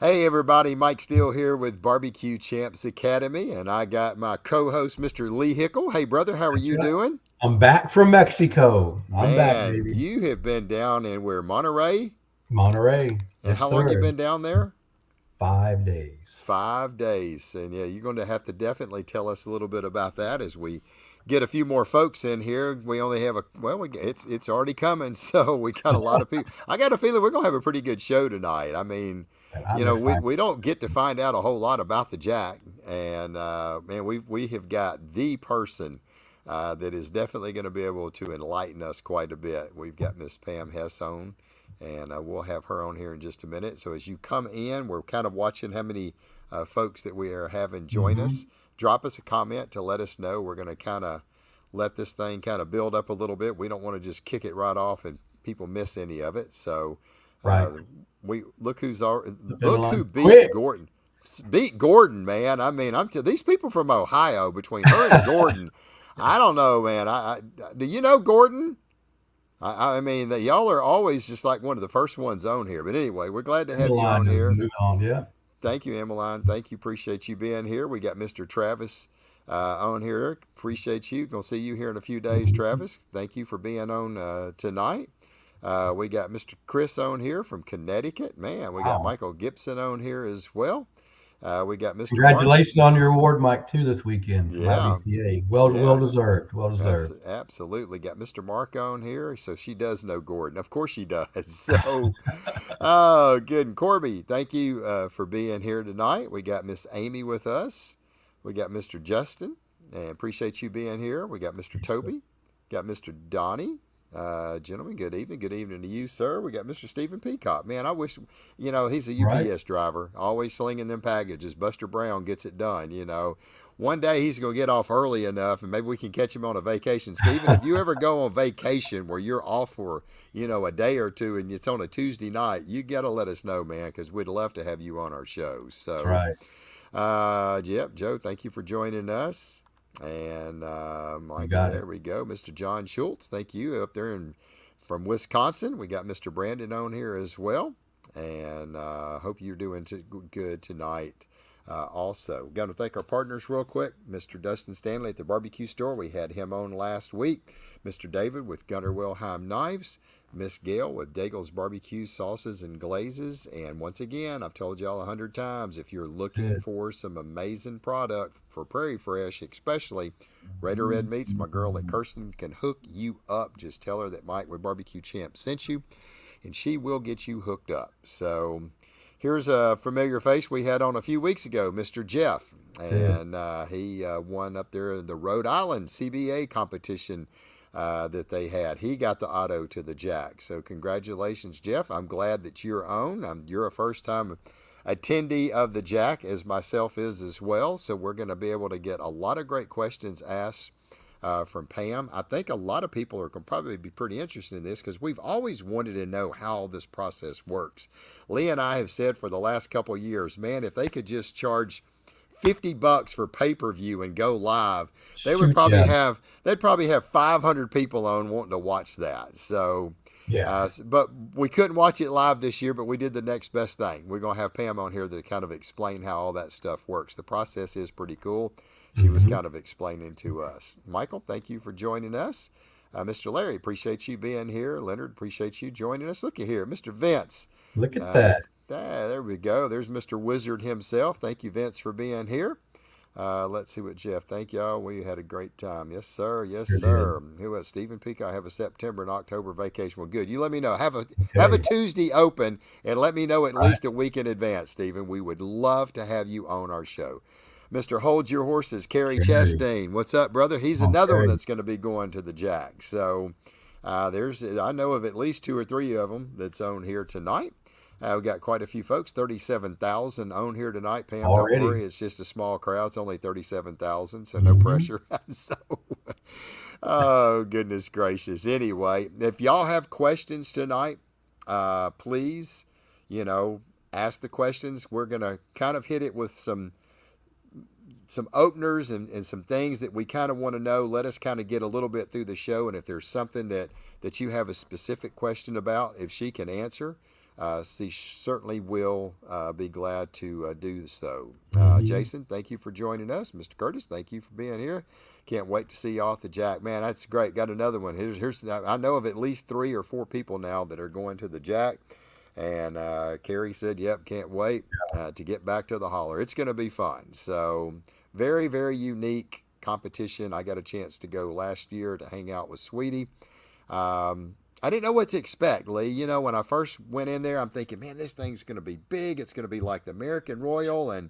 Hey everybody, Mike Steele here with BBQ Champs Academy, and I got my co-host, Mr. Lee Hickle. Hey brother, how are That's you right. doing? I'm back from Mexico. I'm back, Man, baby. you have been down in where, Monterey? Monterey. And Yes, how long you sir. been down there? 5 days. 5 days. And yeah, you're going to have to definitely tell us a little bit about that as we get a few more folks in here. We only have it's already coming, so we got a lot of people. I got a feeling we're going to have a pretty good show tonight. I mean, And you I'm know, we, excited. we don't get to find out a whole lot about the Jack, and man, we have got the person that is definitely going to be able to enlighten us quite a bit. We've got Miss Pam Hess on, and we'll have her on here in just a minute. So as you come in, we're kind of watching how many folks that we are having join us. Hmm. Drop us a comment to let us know. We're going to kind of let this thing kind of build up a little bit. We don't want to just kick it right off and people miss any of it. So Right. uh, we The look who Finland. beat Quick. Gordon. Beat Gordon, man. I mean, these people from Ohio. Between her and Gordon, I don't know, man. Do you know Gordon? I mean, y'all are always just like one of the first ones on here. But anyway, we're glad to have you Line on has here. moved on. Yeah. Thank you, Emmeline. Thank you. Appreciate you being here. We got Mr. Travis on here. Appreciate you. Gonna see you here in a few days, Mhm. Travis. Thank you for being on tonight. We got Mr. Chris on here from Connecticut. Man, we got Wow. Michael Gibson on here as well. We got Mr. Mark. Congratulations on your award, Mike, too, this weekend from Yeah, IBCA. Well yeah. deserved. Well That's deserved. absolutely got Mr. Mark on here, so she does know Gordon. Of course she does. So, oh, good. And Corby, thank you for being here tonight. We got Miss Amy with us. We got Mr. Justin, and appreciate you being here. We got Mr. Yes, sir. Toby. Got Mr. Donnie. Gentlemen, good evening. Good evening to you, sir. We got Mr. Stephen Peacock. Man, I wish, he's a Right. UPS driver, always slinging them packages. Buster Brown gets it done, one day he's going to get off early enough and maybe we can catch him on a vacation. Stephen, if you ever go on vacation where you're off for, a day or two and it's on a Tuesday night, you got to let us know, man, because we'd love to have you on our show. That's So, right. yep, Joe, thank you for joining us. And You Michael, got it. there we go. Mr. John Schultz, thank you up there from Wisconsin. We got Mr. Brandon on here as well. And hope you're doing good tonight. Also, got to thank our partners real quick. Mr. Dustin Stanley at the barbecue store. We had him on last week. Mr. David with Gunnar Wilhelm Knives. Miss Gail with Daigle's Barbecue Sauces and Glazes. And once again, I've told y'all 100 times, if you're That's looking it. for some amazing product for Prairie Fresh, especially Raider Red Meats, my girl at Kirsten can hook you up. Just tell her that Mike with Barbecue Champ sent you, and she will get you hooked up. So here's a familiar face we had on a few weeks ago, Mr. Jeff. That's it. And he won up there in the Rhode Island CBA competition that they had. He got the auto to the Jack. So congratulations, Jeff. I'm glad that you're on. You're a first time attendee of the Jack, as myself is as well. So we're going to be able to get a lot of great questions asked from Pam. I think a lot of people are going to probably be pretty interested in this because we've always wanted to know how this process works. Lee and I have said for the last couple of years, man, if they could just charge $50 for pay-per-view and go live, they would Shoot, probably yeah. have they'd probably have 500 people on wanting to watch that. So Yeah. but we couldn't watch it live this year, but we did the next best thing. We're going to have Pam on here to kind of explain how all that stuff works. The process is pretty cool. She was Hmm. kind of explaining to us. Michael, thank you for joining us. Mr. Larry, appreciate you being here. Leonard, appreciate you joining us. Look at here, Mr. Vince. Look at Uh, that. there we go. There's Mr. Wizard himself. Thank you, Vince, for being here. Let's see what Jeff. Thank y'all. We had a great time. Yes, sir. Yes, Sure did. sir. Who else? Stephen Peak. I have a September and October vacation. Well, good. You let me know. Have a Okay. Tuesday open and let me know at Right. least a week in advance, Stephen. We would love to have you on our show. Mr. Hold Your Horses, Kerry Carrie. Chastain. What's up, brother? He's Come on, another one Carrie. that's going to be going to the Jack. So I know of at least two or three of them that's on here tonight. We've got quite a few folks, 37,000 on here tonight. Pam, don't Already. worry, it's just a small crowd. It's only 37,000, so no Hmm. pressure. So, oh, goodness gracious. Anyway, if y'all have questions tonight, please, you know, ask the questions. We're going to kind of hit it with some openers and some things that we kind of want to know. Let us kind of get a little bit through the show, and if there's something that you have a specific question about, if she can answer, she certainly will be glad to do so. Hmm. Jason, thank you for joining us. Mr. Curtis, thank you for being here. Can't wait to see you off the Jack. Man, that's great. Got another one. Here's I know of at least 3 or 4 people now that are going to the Jack. And Carrie said, yep, can't wait to get back to the holler. It's going to be fun. So, very, very unique competition. I got a chance to go last year to hang out with Sweetie. I didn't know what to expect, Lee. You know, when I first went in there, I'm thinking, man, this thing's going to be big. It's going to be like the American Royal. And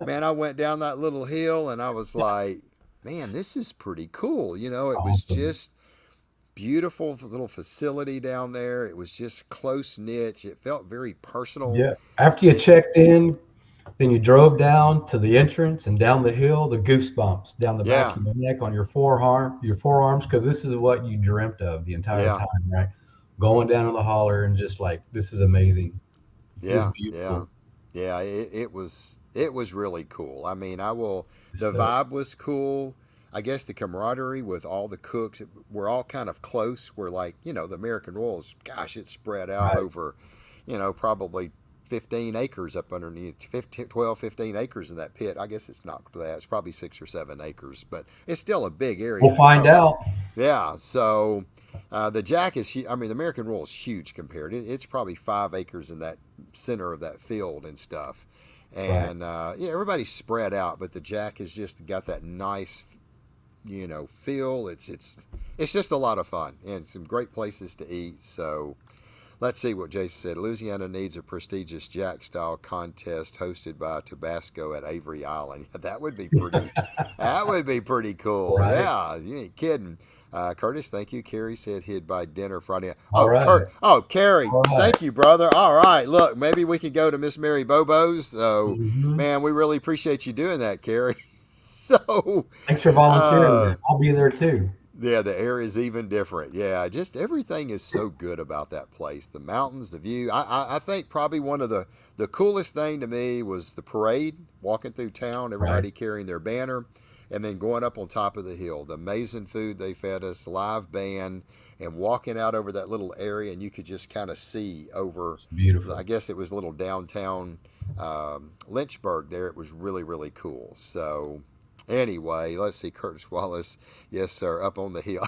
man, I went down that little hill and I was like, man, this is pretty cool. You know, it was Awesome. just beautiful little facility down there. It was just close knit. It felt very personal. Yeah. After you checked in, then you drove down to the entrance and down the hill, the goosebumps down the back Yeah, of your neck on your forearms, because this is what you dreamt of the entire yeah, time, right? Going down to the holler and just like, this is amazing. It's yeah, yeah, beautiful. yeah. It was really cool. I mean, I will. The So, vibe was cool. I guess the camaraderie with all the cooks, we're all kind of close. We're like, the American Royals, gosh, it's spread out right, over, probably 15 acres up underneath, 15, 12, 15 acres in that pit. I guess it's not that. It's probably 6 or 7 acres, but it's still a big area we'll to find cover. out. Yeah, so the Jack is, I mean, the American Royal is huge compared. It's probably 5 acres in that center of that field and stuff. Right. And yeah, everybody's spread out, but the Jack has just got that nice, feel. It's just a lot of fun and some great places to eat. So let's see what Jason said. Louisiana needs a prestigious Jack style contest hosted by Tabasco at Avery Island. That would be pretty. That would be pretty cool. Right. Yeah, you ain't kidding. Curtis, thank you. Carrie said he'd buy dinner Friday night. All right. Oh, Carrie, All right. thank you, brother. All right, look, maybe we could go to Miss Mary Bobo's. So, Hmm. man, we really appreciate you doing that, Carrie. So, Thanks for volunteering uh, there. I'll be there too. yeah, the air is even different. Yeah, just everything is so good about that place. The mountains, the view. I think probably one of the coolest thing to me was the parade, walking through town, Right. everybody carrying their banner, and then going up on top of the hill. The amazing food they fed us, live band, and walking out over that little area, and you could just kind of see over. It's I beautiful. guess it was a little downtown Lynchburg there. It was really, really cool. So anyway, let's see. Curtis Wallace, yes, sir, up on the hill.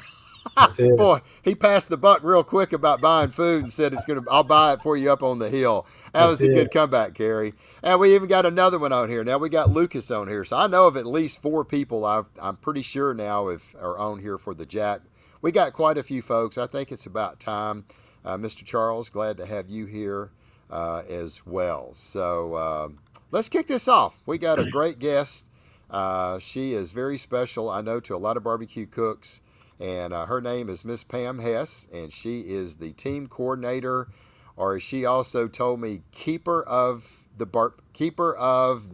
That's it. Boy, he passed the buck real quick about buying food and said it's gonna. I'll buy it for you up on the hill. That That's was a good it. comeback, Carrie. And we even got another one on here. Now we got Lucas on here, so I know of at least 4 people. I'm pretty sure now if are on here for the Jack. We got quite a few folks. I think it's about time. Mr. Charles, glad to have you here as well. So let's kick this off. We got a great guest. She is very special, I know, to a lot of barbecue cooks. And her name is Miss Pam Hess, and she is the team coordinator, or as she also told me, keeper of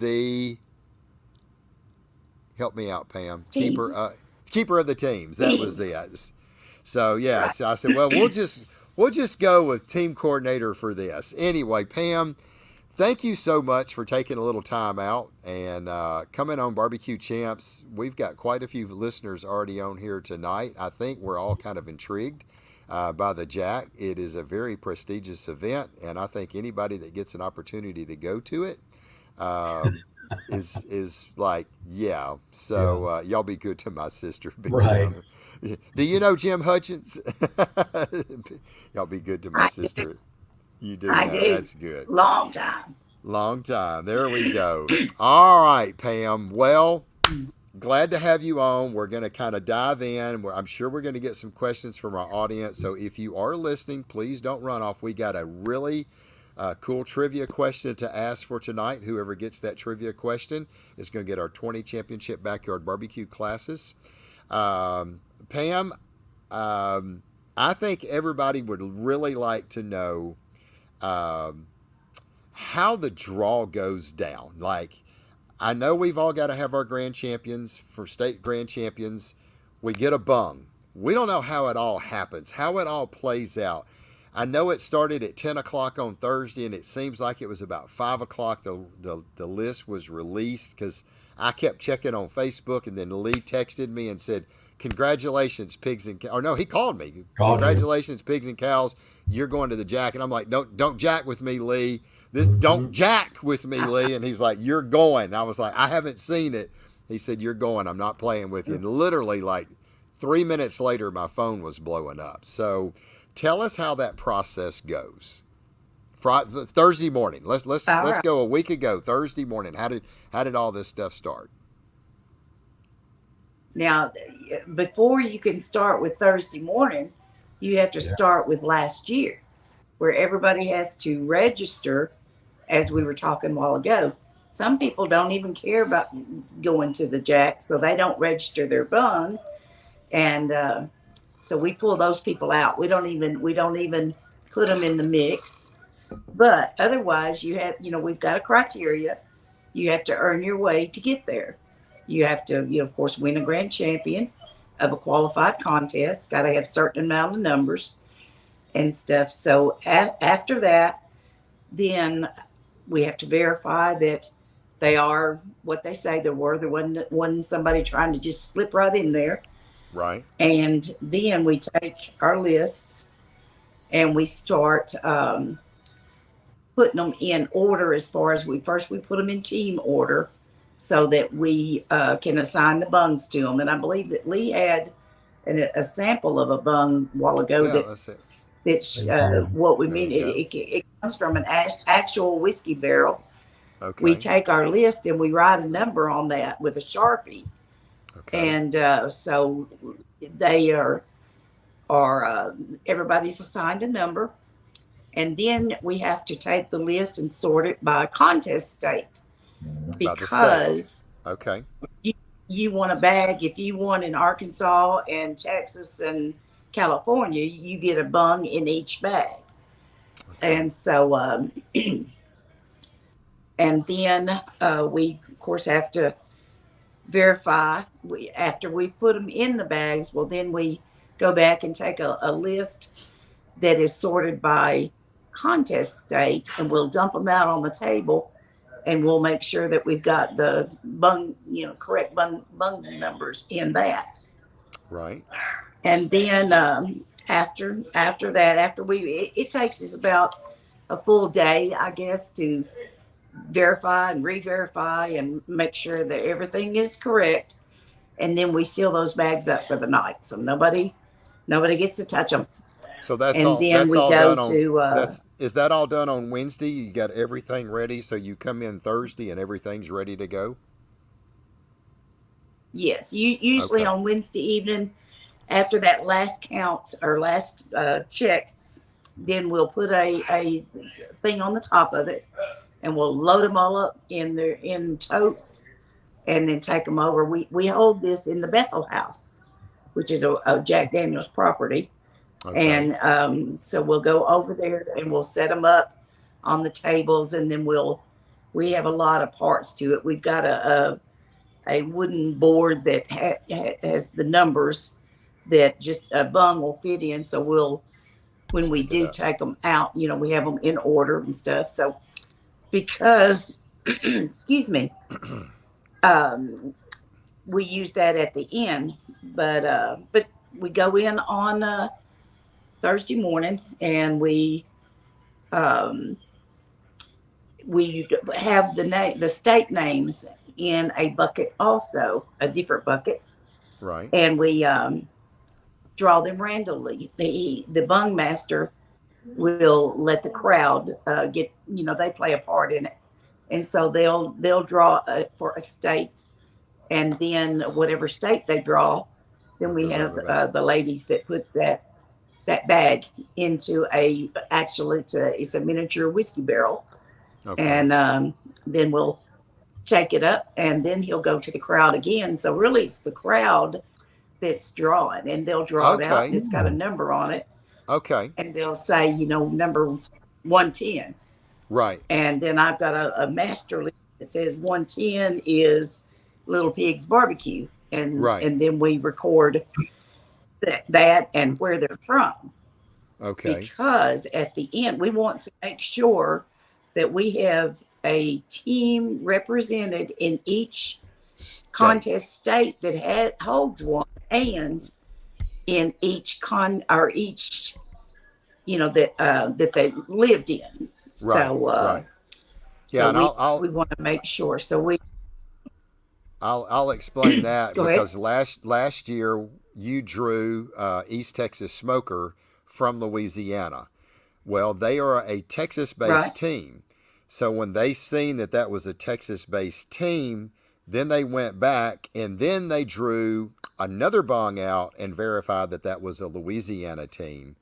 the. Help me out, Pam. Teams. Keeper of the teams. That was Teams. the. So yeah, Right. so I said, well, we'll just go with team coordinator for this. Anyway, Pam, thank you so much for taking a little time out and coming on Barbecue Champs. We've got quite a few listeners already on here tonight. I think we're all kind of intrigued by the Jack. It is a very prestigious event, and I think anybody that gets an opportunity to go to it um, is like, yeah. Yeah. So y'all be good to my sister, Big Right. Jim. Do you know Jim Hutchins? Y'all be good to my I do. sister. You do I know. do. That's good. Long time. Long time. There we go. All right, Pam. Well, glad to have you on. We're going to kind of dive in. I'm sure we're going to get some questions from our audience. So if you are listening, please don't run off. We got a really cool trivia question to ask for tonight. Whoever gets that trivia question is going to get our 20 championship backyard barbecue classes. Pam, I think everybody would really like to know um, how the draw goes down. Like, I know we've all got to have our grand champions for state grand champions. We get a bung. We don't know how it all happens, how it all plays out. I know it started at 10 o'clock on Thursday, and it seems like it was about 5 o'clock the list was released because I kept checking on Facebook, and then Lee texted me and said, congratulations, pigs and cows. Or no, he called me. Called you. Congratulations, pigs and cows. you're going to the jack. And I'm like, don't jack with me, Lee. This don't jack with me, Lee. And he's like, you're going. And I was like, I haven't seen it. He said, you're going. I'm not playing with you. And literally, like 3 minutes later, my phone was blowing up. So tell us how that process goes. Thursday morning. All Let's right. go a week ago. Thursday morning. How did all this stuff start? Now, before you can start with Thursday morning, you have to Yeah. start with last year, where everybody has to register, as we were talking a while ago. Some people don't even care about going to the jack, so they don't register their bung, and so we pull those people out. We don't even put them in the mix. But otherwise, we've got a criteria. You have to earn your way to get there. You have to, of course, win a grand champion of a qualified contest. Got to have certain amount of numbers and stuff. So after that, then we have to verify that they are what they say they were. There wasn't somebody trying to just slip right in there. Right. And then we take our lists and we start putting them in order. As far as we put them in team order so that we can assign the bungs to them. And I believe that Lee had a sample of a bung a while ago Yeah, that's it. what we There mean, you go. it comes from an actual whiskey barrel. We Okay. take our list and we write a number on that with a Sharpie. Okay. And so they are everybody's assigned a number. And then we have to take the list and sort it by contest state, About the state. because Okay. you want a bag. If you won in Arkansas and Texas and California, you get a bung in each bag. And so, and then we, of course, have to verify. After we put them in the bags, well, then we go back and take a list that is sorted by contest state, and we'll dump them out on the table, and we'll make sure that we've got the correct bung numbers in that. Right. And then after that, it takes us about a full day, I guess, to verify and re-verify and make sure that everything is correct. And then we seal those bags up for the night, so nobody gets to touch them. So that's And all. then That's we all go done on. to That's is that all done on Wednesday? You got everything ready, so you come in Thursday and everything's ready to go. yes, usually Okay. on Wednesday evening after that last count or last check, then we'll put a thing on the top of it, and we'll load them all up in totes, and then take them over. We hold this in the Bethel House, which is a Jack Daniels property. Okay. And so we'll go over there and we'll set them up on the tables, and then we have a lot of parts to it. We've got a wooden board that has the numbers that just a bung will fit in. So when we Stick it do up. take them out, we have them in order and stuff. So because excuse me, we use that at the end, but we go in on Thursday morning, and um, we have the state names in a bucket, also a different bucket, Right. and we draw them randomly. The bung master will let the crowd get, they play a part in it, and so they'll draw for a state, and then whatever state they draw, then We'll we go have over that. the ladies that put that bag into actually it's a miniature whiskey barrel, Okay. and then we'll shake it up, and then he'll go to the crowd again. So really, it's the crowd that's drawing, and they'll draw it out, and Okay. it's got a number on it, Okay. and they'll say, number 110, Right. and then I've got a master list that says 110 is Little Pig's Barbecue, and Right. then we record that and where they're from, Okay. because at the end we want to make sure that we have a team represented in each State. contest state that holds one, and in each that they lived in. Right, So right. Yeah, so and we want to make sure. So we I'll explain that go ahead. because last year you drew East Texas Smoker from Louisiana. Well, they are a Right. Texas-based team. So when they seen that that was a Texas-based team, then they went back and then they drew another bong out and verified that that was a Louisiana team.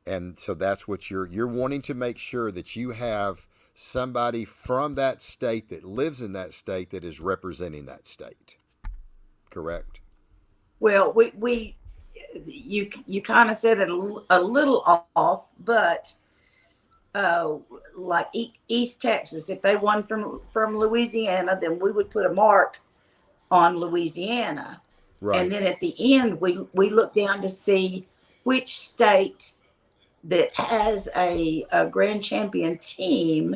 And so that's what you're wanting to make sure that you have somebody from that state that lives in that state that is representing that state. Correct? Well, we you kind of said it a little off, but uh, like East Texas, if they won from Louisiana, then we would put a mark on Louisiana, and Right. then at the end we look down to see which state that has a grand champion team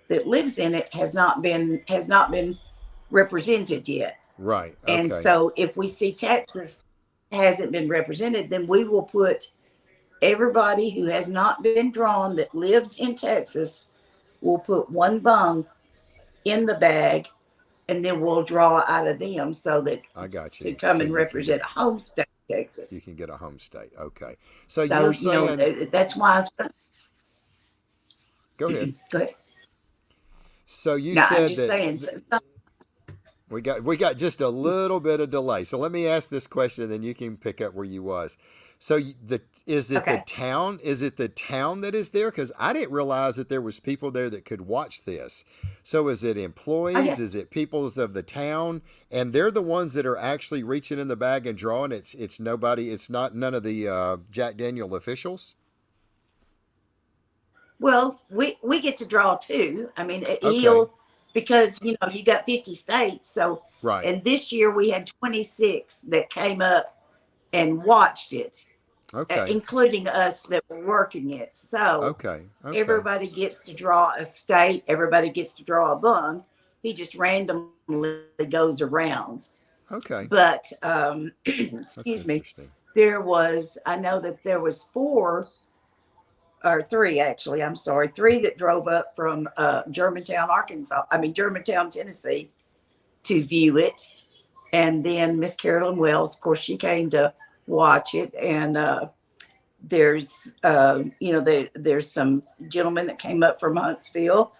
that lives in it has not been represented yet. Right. And Okay. so if we see Texas hasn't been represented, then we will put everybody who has not been drawn that lives in Texas, we'll put one bung in the bag, and then we'll draw out of them so that I got to you. come So and represent a home state, you Texas. can get a home state. Okay. So you're So saying that's why. go ahead. Go ahead. So you No, I'm said just that saying. we got just a little bit of delay. So let me ask this question, then you can pick up where you was. So the is it the Okay. town? Is it the town that is there? Because I didn't realize that there was people there that could watch this. So is it Oh employees? yeah. Is it peoples of the town? And they're the ones that are actually reaching in the bag and drawing. It's nobody. It's not none of the Jack Daniel officials. Well, we get to draw too. I mean, Okay. he'll because you got 50 states. So, Right. and this year we had 26 that came up and watched it, Okay. including us that were working it. So Okay. Okay. everybody gets to draw a state. Everybody gets to draw a bung. He just randomly goes around. Okay. But That's excuse me, interesting. I know that there was four or three actually. I'm sorry, three that drove up from Germantown, Arkansas. I mean Germantown, Tennessee, to view it, and then Miss Carolyn Wells, of course, she came to watch it. And there's some gentlemen that came up from Huntsville.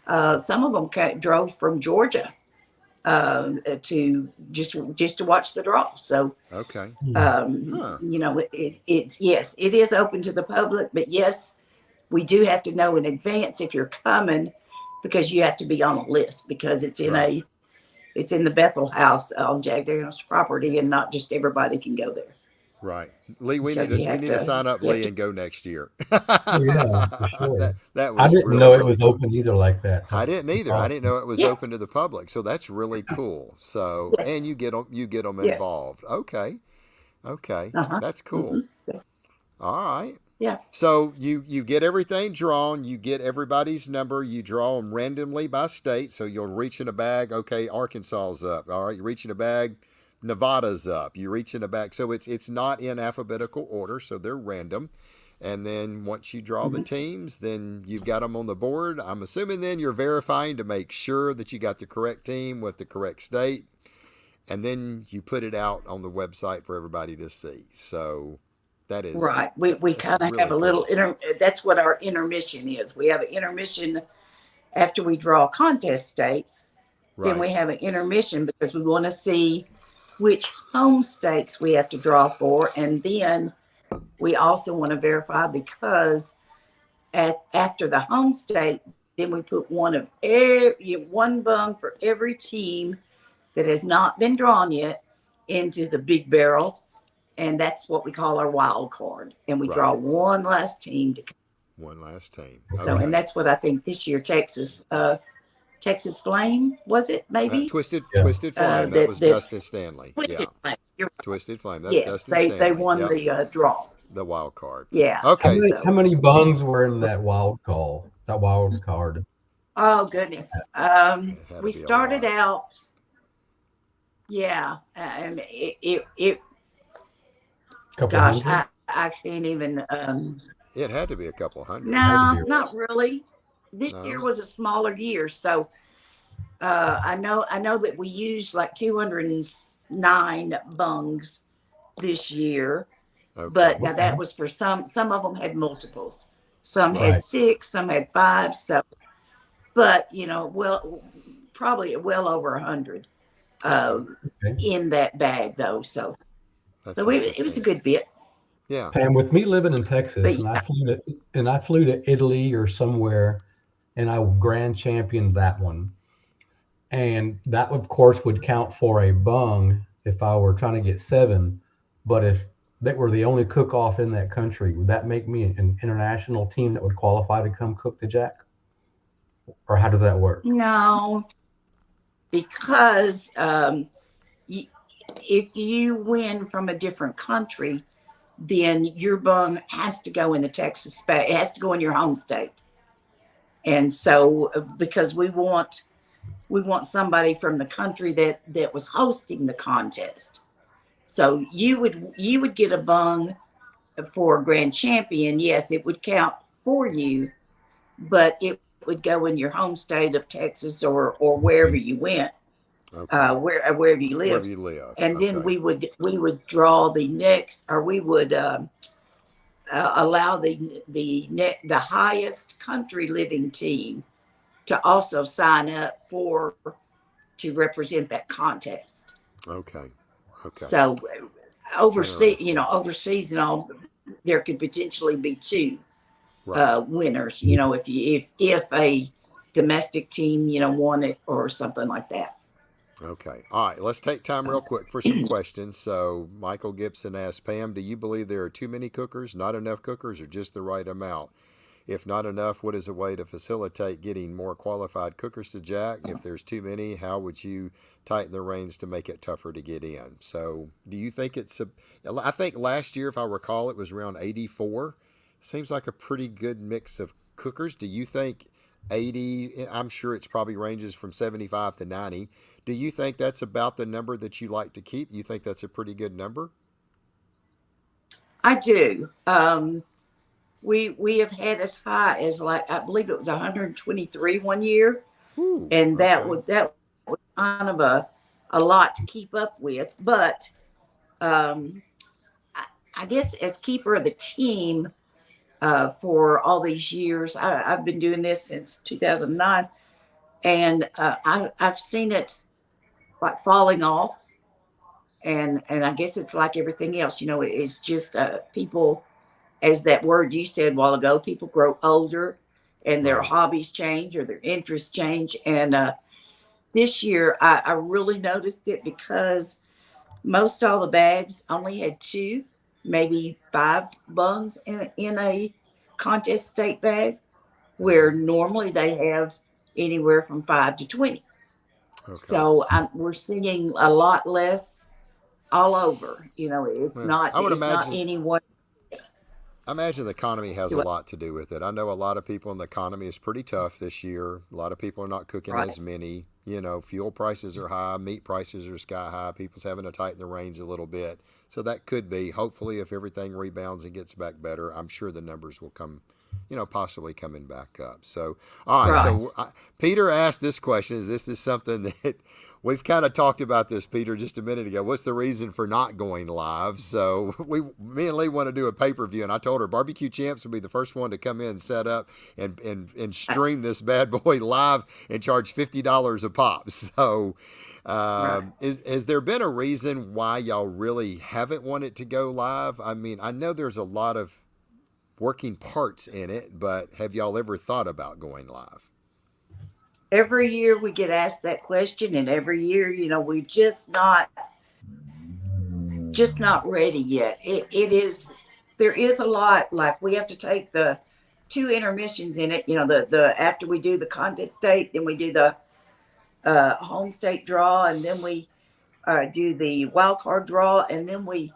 Some of them drove from Georgia to just to watch the draw. So Okay. Huh. yes, it is open to the public, but yes, we do have to know in advance if you're coming because you have to be on a list because Right. it's in the Bethel house on Jack Daniels property, and not just everybody can go there. Right. Lee, So you we have need to to sign up you have Lee to and go next year. Oh yeah, for sure. That I was didn't really, know it really was cool. open either like that. I That's didn't either. I didn't awesome. know it was yeah, open to the public. So that's really cool. So, yes, and you get them yes, involved. Okay. Okay. uh-huh, That's cool. hmm, All right. yeah, So you get everything drawn, you get everybody's number, you draw them randomly by state. So you'll reach in a bag, okay, Arkansas's up. All right, you reach in a bag, Nevada's up. You reach in a bag. So it's not in alphabetical order, so they're random. And then once you draw the hmm, teams, then you've got them on the board. I'm assuming then you're verifying to make sure that you got the correct team with the correct state. And then you put it out on the website for everybody to see. So that is right. We that's kind of have really a little cool. that's what our intermission is. We have an intermission after we draw contest states. Then Right. we have an intermission because we want to see which home stakes we have to draw for. And then we also want to verify because after the home stake, then we put one bung for every team that has not been drawn yet into the big barrel. And that's what we call our wild card. And we draw Right. one last team to One last team. so, and Okay. that's what I think this year Texas Flame, was it maybe? Yeah. Twisted Flame. That was That Dustin Stanley. Yeah. Twisted Flame. Twisted Flame. That's Yes, Dustin they Stanley. won Yep. the draw. The wild card. Yeah. How Okay. many how So, many bungs were in that wild call? That wild card. oh goodness. It had to We be a started lot. out, yeah, and it Couple gosh, hundred. I can't even. It had to be a couple hundred. Had to No, be. not really. This year No. was a smaller year, so I know that we used like 209 bungs this year, but Okay. now Okay. that was for some. Some of them had multiples. Some had Right. six, some had five. So, but well, probably well over 100 uh, Okay. Okay. in that bag though. So, That's so it was a interesting. good bit. Yeah. And with me living in But Texas, yeah, and I flew to Italy or somewhere, and I grand championed that one. And that, of course, would count for a bung if I were trying to get seven. But if that were the only cook off in that country, would that make me an international team that would qualify to come cook the jack? Or how does that work? no, because y- if you win from a different country, then your bung has to go in the Texas bag. It has to go in your home state. And so, because we want somebody from the country that was hosting the contest. So you would get a bung for a grand champion. Yes, it would count for you, but it would go in your home state of Texas or wherever Okay. you went, Okay. wherever you Wherever lived, you live. and then Okay. we would draw the next, or we would allow the highest country living team to also sign up for to represent that contest. Okay. Okay. So overseas, Interesting. overseas and all, there could potentially be two Right. winners. If a domestic team won it or something like that. Okay. All right. Let's take time real quick for some questions. So, Michael Gibson asked Pam, do you believe there are too many cookers, not enough cookers, or just the right amount? If not enough, what is a way to facilitate getting more qualified cookers to jack? If there's too many, how would you tighten the reins to make it tougher to get in? So, do you think I think last year, if I recall, it was around 84. Seems like a pretty good mix of cookers. Do you think 80? I'm sure it's probably ranges from 75 to 90. Do you think that's about the number that you like to keep? You think that's a pretty good number? I do. We have had as high as, like, I believe it was 123 one year, Ooh, and that okay. would that was kind of a lot to keep up with. But um, I guess as keeper of the team for all these years, I've been doing this since 2009, and I've seen it like falling off, and I guess it's like everything else. It's just people, as that word you said a while ago, people grow older and their Right. hobbies change or their interests change. And this year, I really noticed it because most all the bags only had two, maybe five bungs in a contest state bag, where Hmm. normally they have anywhere from 5 to 20. Okay. So we're seeing a lot less all over. It's Well, not I would it's not imagine any one. I imagine the economy has a lot to do with it. I know a lot of people in the economy is pretty tough this year. A lot of people are not cooking Right, as many. Fuel prices are high, meat prices are sky high. People's having to tighten the reins a little bit. So that could be, hopefully, if everything rebounds and gets back better, I'm sure the numbers will come, possibly coming back up. So, all right. right. So, Peter asked this question. This is something that we've kind of talked about this, Peter, just a minute ago. What's the reason for not going live? So me and Lee want to do a pay per view, and I told her Barbecue Champs would be the first one to come in, set up, and stream this bad boy live and charge $50 a pop. So, Right. has there been a reason why y'all really haven't wanted to go live? I mean, I know there's a lot of working parts in it, but have y'all ever thought about going live? Every year we get asked that question, and every year, we're just not ready yet. It is There is a lot, like we have to take the two intermissions in it. The after we do the contest state, then we do the home state draw, and then we do the wild card draw, and then we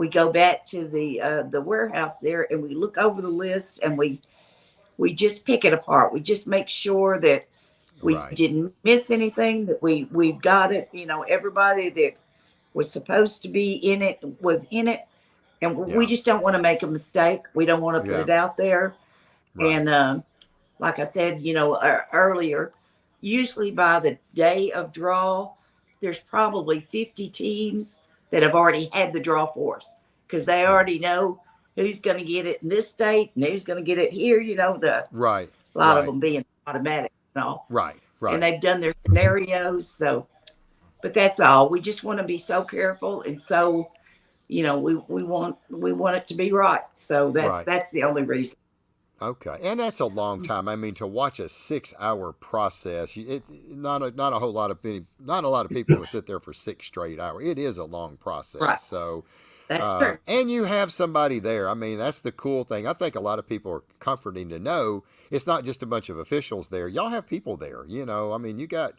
go back to the warehouse there, and we look over the list, and we just pick it apart. We just make sure that we Right. didn't miss anything, that we've got it. Everybody that was supposed to be in it was in it, and we Yeah. just don't want to make a mistake. We don't want to put Yeah. it out there. Right. And like I said, earlier, usually by the day of draw, there's probably 50 teams that have already had the draw for us because they Right. already know who's going to get it in this state and who's going to get it here. The Right. a lot of Right. them being automatic and all, Right. and Right. they've done their scenarios. So, but that's all. We just want to be so careful and so we want it to be right. So Right. that's the only reason. Okay, and that's a long time. I mean, to watch a 6 hour process, not a whole lot of not a lot of people will sit there for 6 straight hours. It is a long Right. process. So, That's true. and you have somebody there. I mean, that's the cool thing. I think a lot of people are comforting to know it's not just a bunch of officials there. Y'all have people there. I mean, you got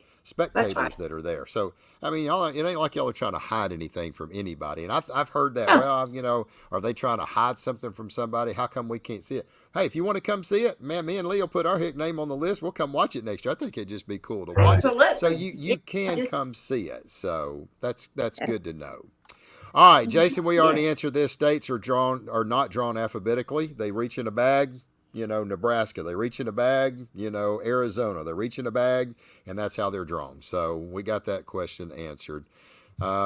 That's right. spectators that are there. So, I mean, y'all, it ain't like y'all are trying to hide anything from anybody. And I've heard that. No, Well, are they trying to hide something from somebody? How come we can't see it? Hey, if you want to come see it, man, me and Lee will put our name on the list. We'll come watch it next year. I think it'd just be cool to watch it. So absolutely. you Yeah, you I can just come see it. So that's good to know. All right, Jason, we already yes. answered this. States are not drawn alphabetically. They reach in a bag. Nebraska. They reach in a bag. Arizona. They reach in a bag, and that's how they're drawn. So we got that question answered.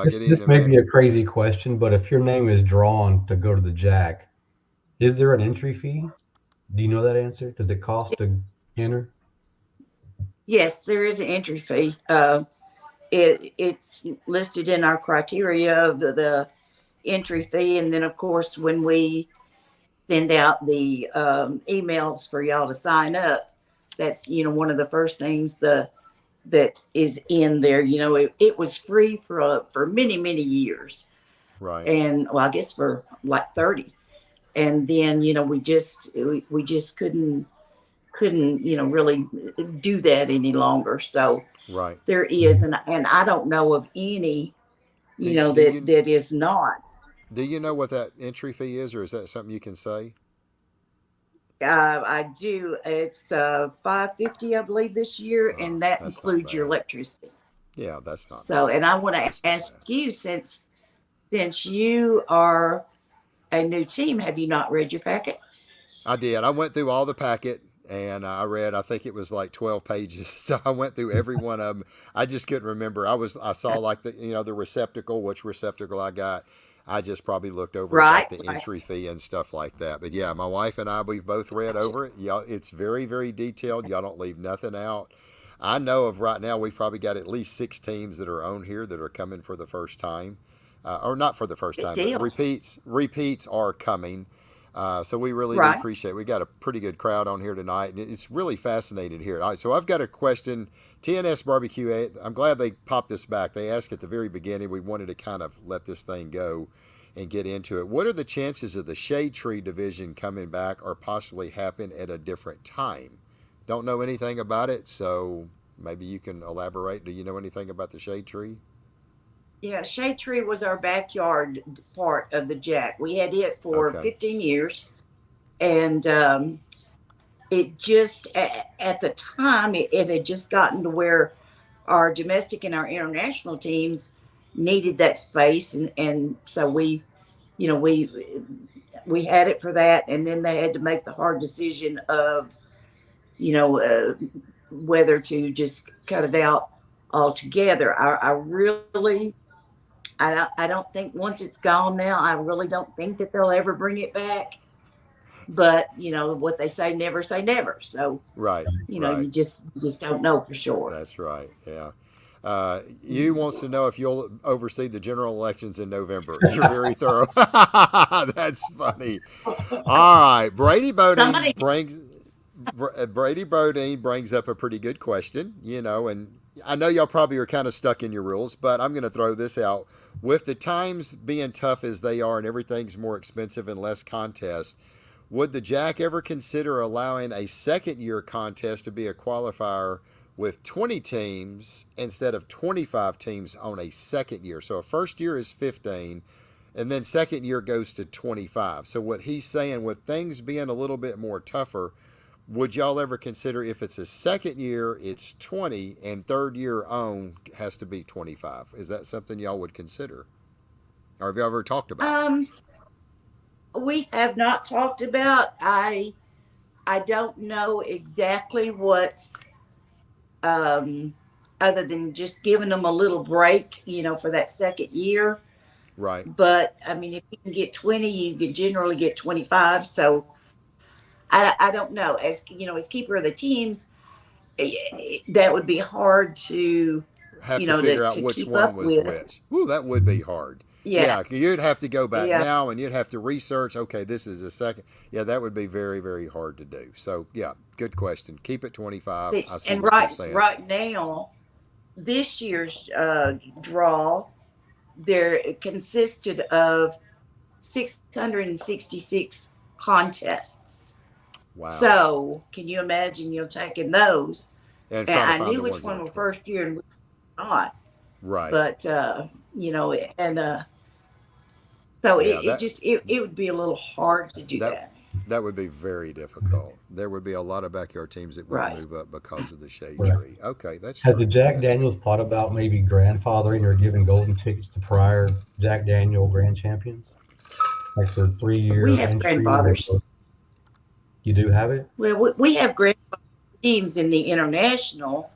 This Good this evening, may man. be a crazy question, but if your name is drawn to go to the Jack, is there an entry fee? Do you know that answer? Does it cost to enter? Yes, there is an entry fee. It's listed in our criteria of the entry fee, and then of course when we send out the emails for y'all to sign up, that's one of the first things that is in there. It was free for many years, Right. and well, I guess for like 30, and then we just couldn't really do that any longer. So Right. there is, and I don't know of any Do do that you that is not. do you know what that entry fee is, or is that something you can say? I do. It's 550, I believe, this year, Oh, and that that's not includes your bad. electricity. Yeah, that's not So, bad. and I want to That's not ask bad. you, since you are a new team, have you not read your packet? I did. I went through all the packet and I read. I think it was like 12 pages. So I went through every one of them. I just couldn't remember. I saw like the receptacle, which receptacle I got. I just probably looked over Right, like the right. entry fee and stuff like that. But yeah, my wife and I, we've both read Gotcha. over it. Y'all, it's very very detailed. Y'all don't leave nothing out. I know of right now we've probably got at least 6 teams that are on here that are coming for the first time, or not for the first Good time, but deal. repeats are coming. So we really do Right. appreciate it. We got a pretty good crowd on here tonight, and it's really fascinating here. All right, so I've got a question. TNS Barbecue, I'm glad they popped this back. They asked at the very beginning. We wanted to kind of let this thing go and get into it. What are the chances of the Shade Tree division coming back or possibly happen at a different time? Don't know anything about it, so maybe you can elaborate. Do you know anything about the Shade Tree? Yeah, Shade Tree was our backyard part of the Jack. We had it for Okay. 15 years, and it just at the time it had just gotten to where our domestic and our international teams needed that space, and so you know we we had it for that, and then they had to make the hard decision of you know uh, whether to just cut it out altogether. I really I don't think once it's gone now, I really don't think that they'll ever bring it back. But what they say never. So Right, right. you just don't know for sure. That's right. Yeah. You wants to know if you'll oversee the general elections in November. You're very thorough. That's funny. All right, Somebody, Brady Bodine brings up a pretty good question. And I know y'all probably are kind of stuck in your rules, but I'm going to throw this out. With the times being tough as they are, and everything's more expensive and less contest, would the Jack ever consider allowing a second year contest to be a qualifier with 20 teams instead of 25 teams on a second year? So a first year is 15, and then second year goes to 25. So what he's saying, with things being a little bit more tougher, would y'all ever consider if it's a second year, it's 20, and third year on has to be 25? Is that something y'all would consider? Or have y'all ever talked about? um, we have not talked about. I don't know exactly what's um, other than just giving them a little break, for that second year. Right. But I mean, if you can get 20, you can generally get 25. So I don't know. As as keeper of the teams, that would be hard to Have to figure out to which keep one up was with. which. Ooh, that would be hard. Yeah, Yeah, you'd have to go back yeah. now and you'd have to research. Okay, this is the second. Yeah, that would be very, very hard to do. So, yeah, good question. Keep it 25. See, I see and what you're right saying. right now, this year's draw there consisted of 666 contests. Wow. So can you imagine taking those? And And trying to I find knew the which ones that one are were 20. first year and which not, Right. but and so Yeah, it just it would be a little hard to do that that. that would be very difficult. There would be a lot of backyard teams that wouldn't Right. move up because of the shade Right. tree. Okay, that's Has the true. Jack That's true. Daniels thought about maybe grandfathering or giving golden tickets to prior Jack Daniel grand champions? Like for We 3-year have entry, grandfathers. or you do have it? Well, we have grandfather teams in the international,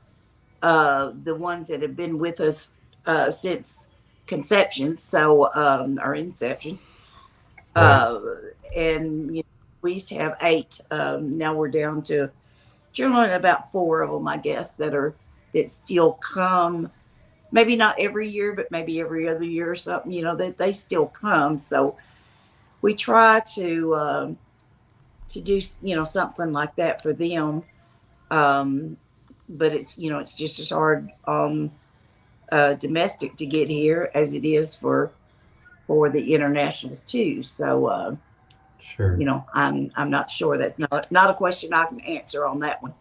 the ones that have been with us since conception, so our inception. Right. Uh, and we used to have 8. Now we're down to generally about 4 of them, I guess, that still come. Maybe not every year, but maybe every other year or something. That they still come. So we try to do something like that for them. Um, but it's just as hard domestic to get here as it is for the internationals too. So Sure. I'm not sure. That's not a question I can answer on that one.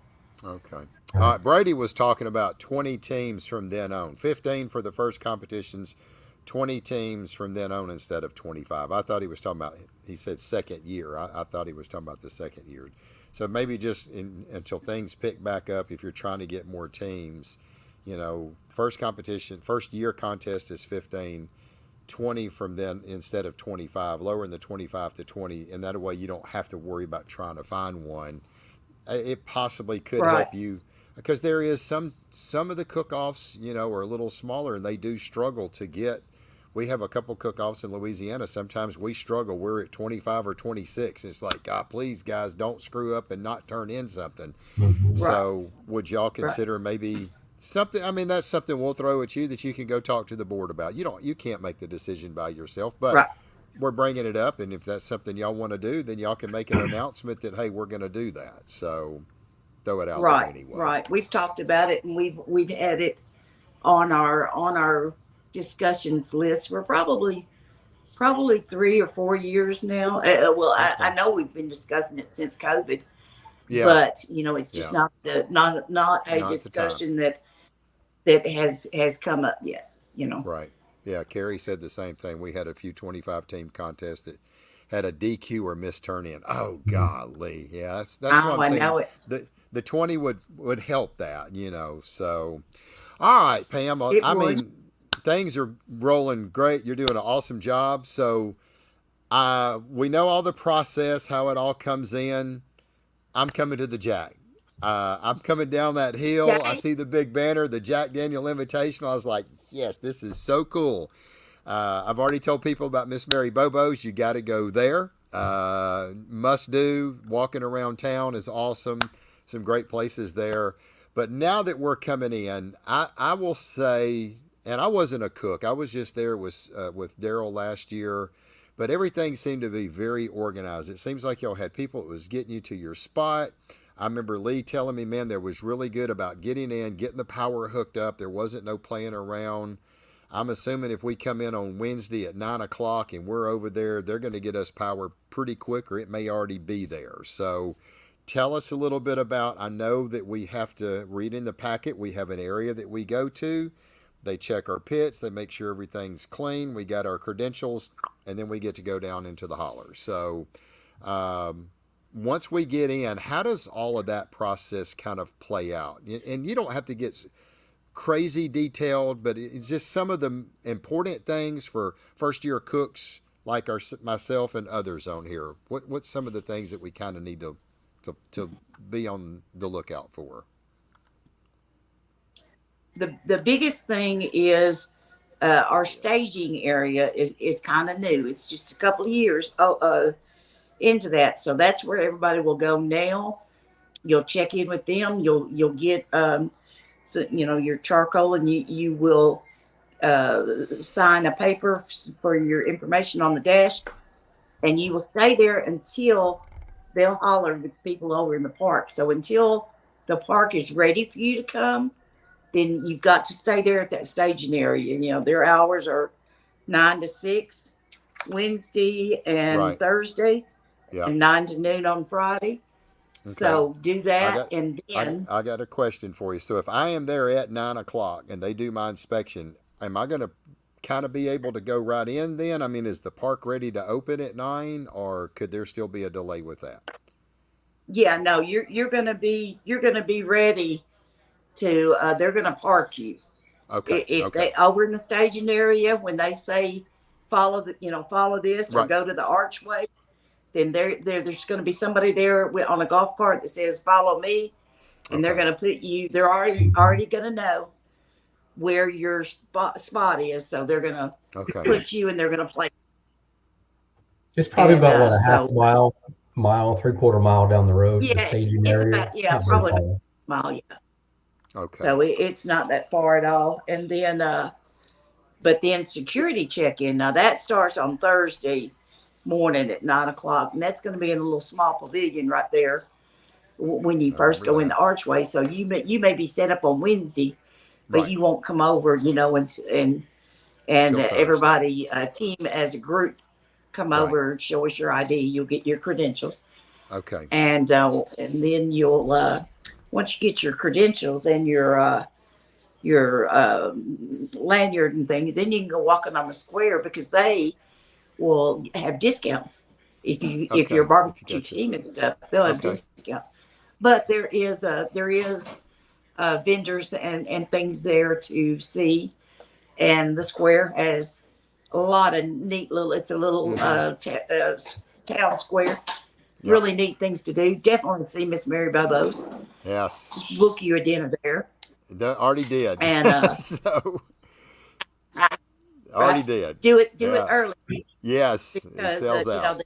Okay. All Right. right. Brady was talking about 20 teams from then on. 15 for the first competitions, 20 teams from then on instead of 25. I thought he was talking about, he said second year. I thought he was talking about the second year. So maybe just until things pick back up, if you're trying to get more teams, first competition, first year contest is 15. 20 from then instead of 25, lowering the 25 to 20, and that way you don't have to worry about trying to find one. It possibly could Right. help you because there is some of the cook-offs are a little smaller and they do struggle to get. We have a couple cook-offs in Louisiana. Sometimes we struggle. We're at 25 or 26. It's like, God, please, guys, don't screw up and not turn in something. Mhm. Right. So would y'all consider maybe something? I mean, that's something we'll throw at you that you can go talk to the board about. You can't make the decision by yourself, but Right. we're bringing it up, and if that's something y'all want to do, then y'all can make an announcement that, hey, we're going to do that. So throw it out there Right. anyway. Right. We've talked about it, and we've had it on our discussions list for probably 3 or 4 years now. Well, Okay. I know we've been discussing it since COVID, Yeah. but it's just Yeah. not a Not the time. discussion that has come up yet. Right. Yeah. Carrie said the same thing. We had a few 25 team contests that had a DQ or missed turn in. Oh, golly. Yeah. That's what Oh, I'm I saying. know it. The 20 would help that. So, all right, Pam. It I would. mean, things are rolling great. You're doing an awesome job. So, we know all the process, how it all comes in. I'm coming to the Jack. I'm coming down that hill. I Okay. see the big banner, the Jack Daniel Invitational. I was like, yes, this is so cool. I've already told people about Miss Mary Bobo's. You got to go there. Must do. Walking around town is awesome. Some great places there. But now that we're coming in, I will say, and I wasn't a cook. I was just there with Daryl last year. But everything seemed to be very organized. It seems like y'all had people that was getting you to your spot. I remember Lee telling me, man, there was really good about getting in, getting the power hooked up. There wasn't no playing around. I'm assuming if we come in on Wednesday at 9 o'clock and we're over there, they're going to get us power pretty quick, or it may already be there. So tell us a little bit about, I know that we have to read in the packet. We have an area that we go to. They check our pits. They make sure everything's clean. We got our credentials, and then we get to go down into the holler. So once we get in, how does all of that process kind of play out? And you don't have to get crazy detailed, but it's just some of the important things for first year cooks like myself and others on here? What's some of the things that we kind of need to be on the lookout for? The biggest thing is our staging area is kind of new. It's just a couple of years into that, so that's where everybody will go now. You'll check in with them. You'll get so, your charcoal, and you will sign a paper for your information on the dash, and you will stay there until they'll holler with people over in the park. So until the park is ready for you to come, then you've got to stay there at that staging area. Their hours are 9 to 6 Wednesday and Right. Thursday, Yeah. and 9 to noon on Friday. Okay. So do that, and then I got a question for you. So if I am there at 9 o'clock and they do my inspection, am I going to kind of be able to go right in then? I mean, is the park ready to open at 9, or could there still be a delay with that? yeah, no, you're gonna be ready to. They're gonna park you. Okay. If Okay. they over in the staging area, when they say follow this or Right. go to the archway, then there's going to be somebody there on a golf cart that says follow me, and they're Okay. going to put you. They're already going to know where your spot is, so they're going to Okay. put you, and they're going to play. It's probably And about what, a half so mile, 3/4 mile down the road, the yeah, staging it's area. about Not very probably far. a mile. Yeah, Okay. so it's not that far at all. And then but then security check-in, now that starts on Thursday morning at 9 o'clock, and that's going to be in a little small pavilion right there when you I first remember go in that. the archway. So you may be set up on Wednesday, but Right. you won't come over, and Till Thursday. everybody, team as a group, come Right. over and show us your ID. You'll get your credentials, Okay. and then you'll once you get your credentials and your lanyard and things, then you can go walking on the square, because they will have discounts if you're a Okay. If you barbecue got your. team and stuff. They'll have Okay. discounts. But there is vendors and things there to see, and the square has a lot of neat little. It's a little Mm-hmm. town square. Yep. Really neat things to do. Definitely see Miss Mary Bobo's. Yes. Book you a dinner there, Already did. and So already right, did. do it Yeah. early, Yes. It because sells out. the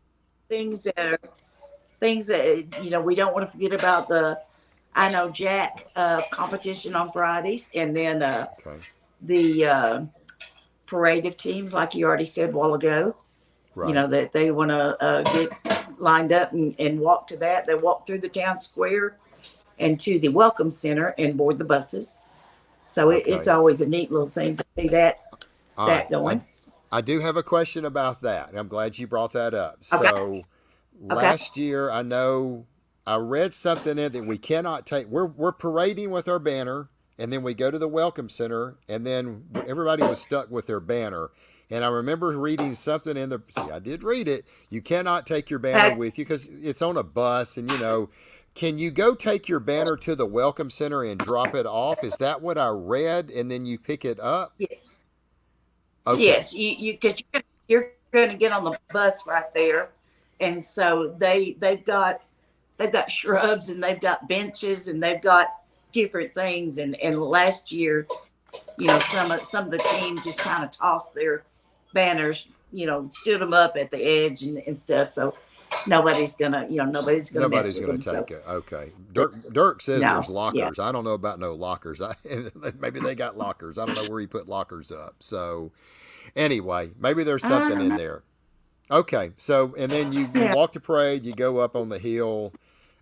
things that we don't want to forget about the I know Jack competition on Fridays, and then Okay. the parade of teams, like you already said a while ago. Right. That they want to get lined up and walk to that. They walk through the town square and to the welcome center and board the buses. So it's Okay. always a neat little thing to see that All right. going. I do have a question about that, and I'm glad you brought that up. Okay. So Okay. last year, I know I read something in that we cannot take. We're parading with our banner, and then we go to the welcome center, and then everybody was stuck with their banner. And I remember reading something in the. See, I did read it. You cannot take your banner with you because it's on a bus, and Can you go take your banner to the welcome center and drop it off? Is that what I read? And then you pick it up? Yes. Okay. Yes, you because you're going to get on the bus right there, and so they've got shrubs, and they've got benches, and they've got different things. And last year, some of the team just kind of tossed their banners, stood them up at the edge and stuff. So nobody's gonna mess Nobody's with going them. to So take it. Okay. Dirk says no, there's yeah. lockers. I don't know about no lockers. Maybe they got lockers. I don't know where he put lockers up. So anyway, maybe there's I something don't in know. there. Okay. So, and then you Yeah. walk the parade, you go up on the hill,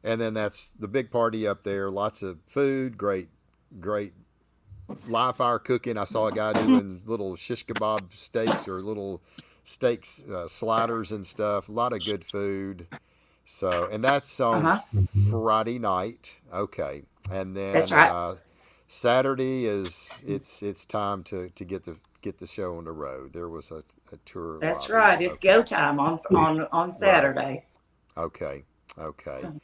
and then that's the big party up there. Lots of food, great live fire cooking. I saw a guy doing little shish kebab steaks or little steaks, sliders and stuff. A lot of good food. So, and that's on Uh-huh. Mhm. Friday night. Okay, and That's then right. Saturday is it's time to get the show on the road. There was a tour That's lobby. right. It's Okay, go time on right. Saturday. Okay, okay. So,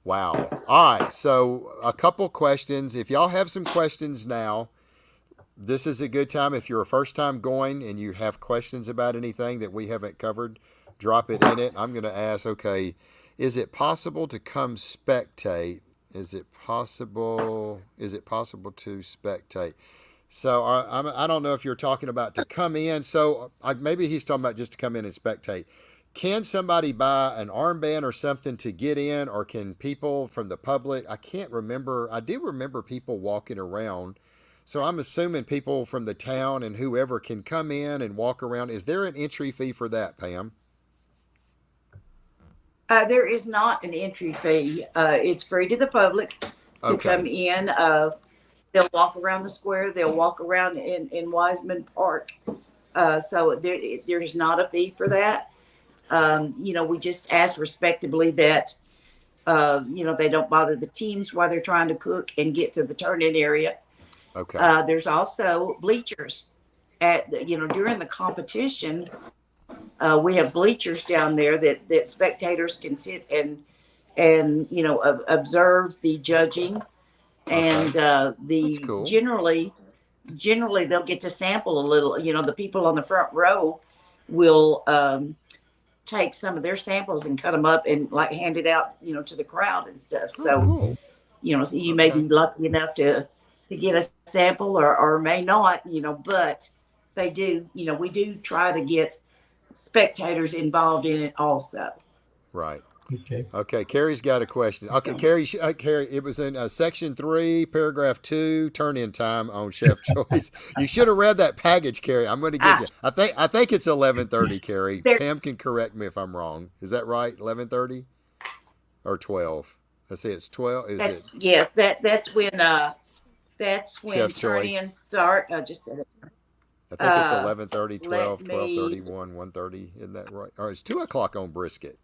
Wow. All right. So a couple questions. If y'all have some questions now, this is a good time. If you're a first time going and you have questions about anything that we haven't covered, drop it in it. I'm going to ask, okay, is it possible to come spectate? Is it possible? Is it possible to spectate? So I don't know if you're talking about to come in. So maybe he's talking about just to come in and spectate. Can somebody buy an armband or something to get in, or can people from the public? I can't remember. I do remember people walking around. So I'm assuming people from the town and whoever can come in and walk around. Is there an entry fee for that, Pam? There is not an entry fee. It's free to the public to come in. They'll walk around the square. They'll walk around in Wiseman Park. So there's not a fee for that. We just ask respectably that, they don't bother the teams while they're trying to cook and get to the turn-in area. Okay. There's also bleachers during the competition. We have bleachers down there that spectators can sit and observe the judging, and That's cool. generally they'll get to sample a little. The people on the front row will take some of their samples and cut them up and hand it out to the crowd and stuff. So cool. So you may be lucky enough to get a sample or may not, but they do, we do try to get spectators involved in it also. Right. Okay. Okay. Carrie's got a question. Okay, Carrie. Carrie, it was in section 3, paragraph 2, turn-in time on Chef Choice. You should have read that package, Carrie. I'm going to get you. I think it's 11:30, Carrie. Pam can correct me if I'm wrong. Is that right? 11:30 or 12? I say it's 12. Yeah. That's when Chef turn-in Choice start. I just said it. I think it's 11:30, 12, 12:30, 12:31, 1:30. Isn't that right? Or it's 2:00 on brisket.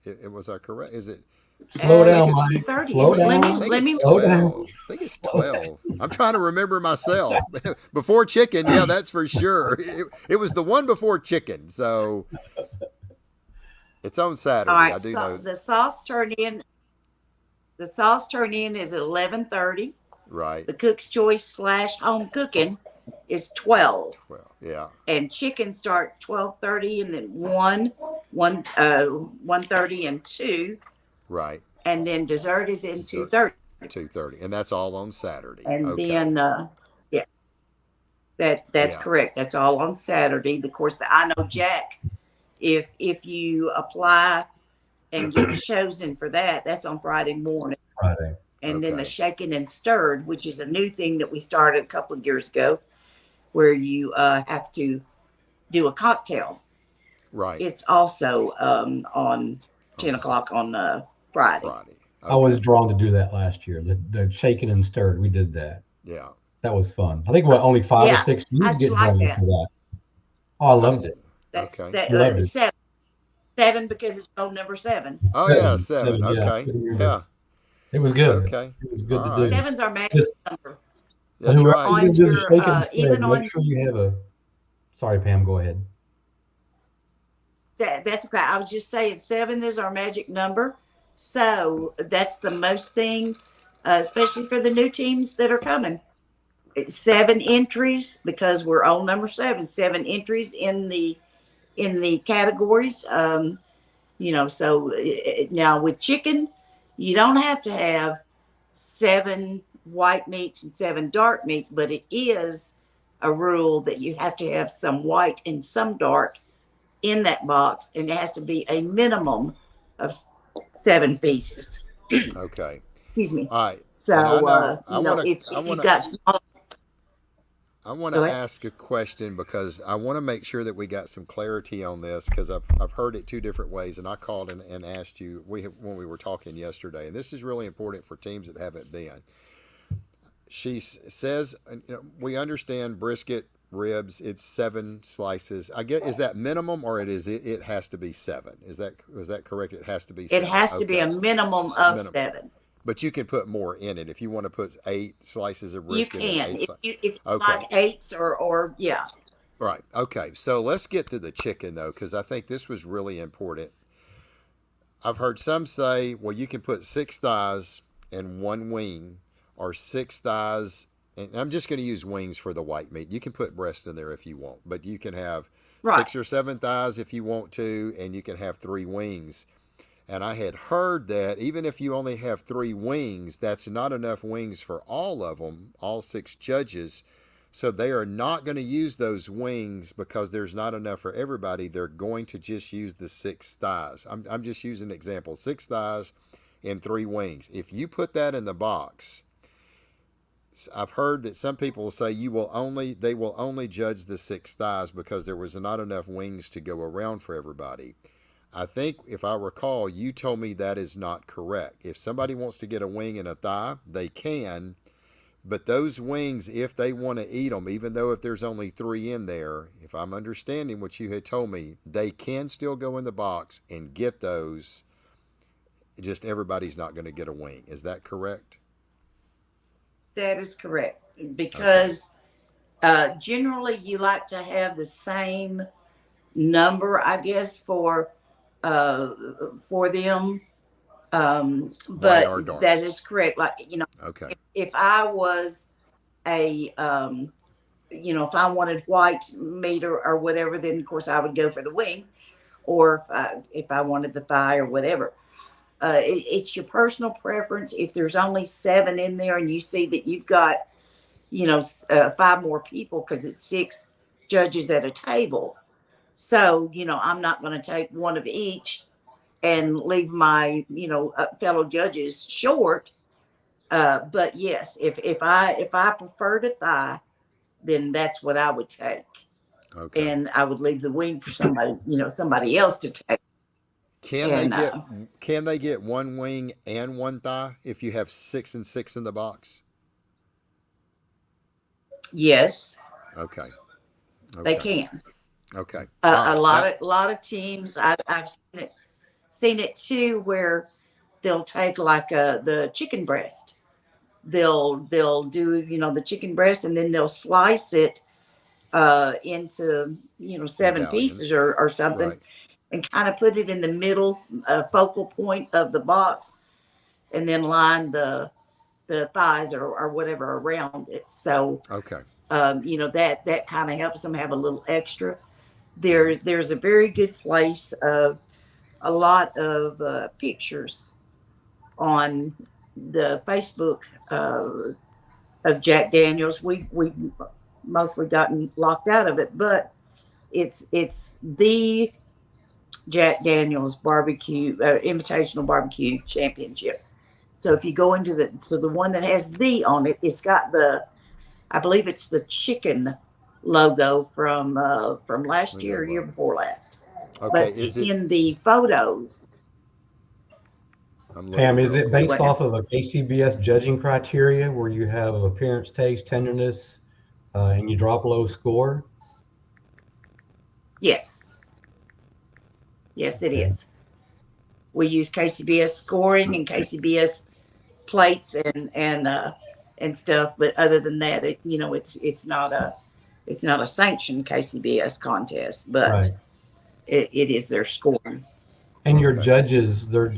It was correct? Is it? Slow down, Mike. Slow down. Let me slow down. I think it's 12. I'm trying to remember myself. Before chicken, yeah, that's for sure. It was the one before chicken, so it's on Saturday. All right, I do know. The sauce turn-in is at 11:30. Right. The Cook's Choice / home cooking is 12. 12. Yeah. And chicken start 12:30, and then 1:30 and 2. Right. And then dessert is in 2:30. 2:30, and that's all on Saturday. And then that's correct. That's all on Saturday. Of course, I know Jack. If you apply and get chosen for that, that's on Friday morning. Friday. And then the shaken and stirred, which is a new thing that we started a couple of years ago, where you have to do a cocktail. Right. It's also on 10 o'clock on Friday. Okay. I was drawn to do that last year. The shaken and stirred. We did that. Yeah. That was fun. I think only 5 or 6 teams get drawn into that. Oh, I loved it. That's Loved it. 7 because it's phone number 7. Oh yeah, 7. Okay. Yeah. It was good. Okay. It was good All to do. 7's our magic number. That's right. On You do the your, shake and stir, even on- make sure you have a. Sorry, Pam. Go ahead. That's okay. I was just saying 7 is our magic number. So that's the most thing, especially for the new teams that are coming. It's 7 entries because we're on number 7. 7 entries in the categories. So now with chicken, you don't have to have 7 white meats and 7 dark meat, but it is a rule that you have to have some white and some dark in that box, and it has to be a minimum of 7 pieces. Okay. Excuse me. All right. So if you've got small. I want to ask a question because I want to make sure that we got some clarity on this because I've heard it 2 different ways, and I called and asked you when we were talking yesterday, and this is really important for teams that haven't been. She says, we understand brisket, ribs, it's 7 slices. I get, is that minimum or it has to be 7? Is that correct? It has to be 7. It has to be a minimum of 7. But you can put more in it if you want to put 8 slices of brisket. You can if you like 8s or yeah. Right. Okay. So let's get to the chicken though, because I think this was really important. I've heard some say, well, you can put 6 thighs and 1 wing, or 6 thighs and I'm just going to use wings for the white meat. You can put breast in there if you want, but you can have Right. 6 or 7 thighs if you want to, and you can have 3 wings. And I had heard that even if you only have 3 wings, that's not enough wings for all of them, all 6 judges. So they are not going to use those wings because there's not enough for everybody. They're going to just use the 6 thighs. I'm just using an example: 6 thighs and 3 wings. If you put that in the box, I've heard that some people will say they will only judge the 6 thighs because there was not enough wings to go around for everybody. I think if I recall, you told me that is not correct. If somebody wants to get a wing and a thigh, they can. But those wings, if they want to eat them, even though if there's only 3 in there, if I'm understanding what you had told me, they can still go in the box and get those. Just everybody's not going to get a wing. Is that correct? That is correct. Okay. Because generally you like to have the same number, I guess, for them. Light But or dark? that is correct. Like, Okay. if I was a, if I wanted white meat or whatever, then of course I would go for the wing, or if I wanted the thigh or whatever. It's your personal preference. If there's only 7 in there and you see that you've got, 5 more people, because it's 6 judges at a table. So, I'm not going to take one of each and leave my, fellow judges short. But yes, if I preferred a thigh, then that's what I would take, Okay. and I would leave the wing for somebody else to take. Can they And get 1 wing and 1 thigh if you have 6 and 6 in the box? yes, Okay. they Okay. can. Okay. All A right. lot of teams, I've seen it too, where they'll take like the chicken breast. They'll do the chicken breast, and then they'll slice it into 7 pieces Medallions. or something, Right. and kind of put it in the middle focal point of the box, and then line the thighs or whatever around it. So Okay. that kind of helps them have a little extra. There's a very good place of a lot of pictures on the Facebook of Jack Daniels. We mostly gotten locked out of it, but it's the Jack Daniels barbecue invitational barbecue championship. So if you go into the one that has the on it, it's got I believe it's the chicken logo from last year or year before last. Okay. But Is it? in the photos, I'm Pam, looking is real it quick. based off of a KCBS judging criteria where you have appearance, taste, tenderness, and you drop low score? yes, yes, it Okay. is. We use KCBS scoring and KCBS plates and stuff, but other than that, it's not a sanctioned KCBS contest, but Right. it is their scoring. And your Okay. judges, they're